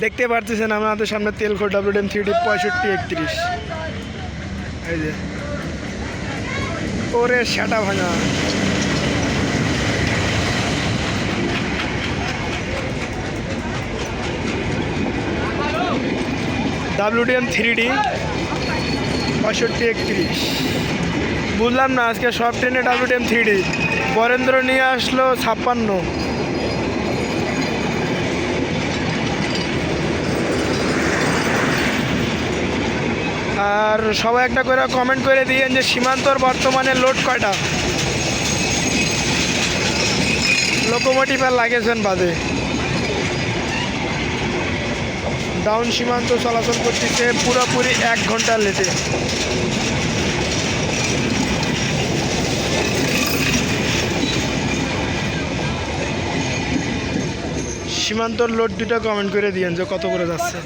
দেখতে পারতেছেন আমাদের সামনে তেলখো WDM 3D 6531। এই যে ওরে সেটা ভাঙা। WDM 3D 6531। বুঝলাম না আজকে সব ট্রেনে WDM 3D। বরেন্দ্র নিয়ে আসলো 56। আর সবাই একটা করে কমেন্ট করে দিয়েন যে সীমান্তর বর্তমানে লোড কয়টা, লোকোমোটিভ আর লাগেছেন বাদে। ডাউন সীমান্ত চলাচল করতেছে পুরোপুরি 1 ঘন্টা লেটে। সীমান্তর লোড দুটো কমেন্ট করে দিয়েন যে কত করে যাচ্ছে।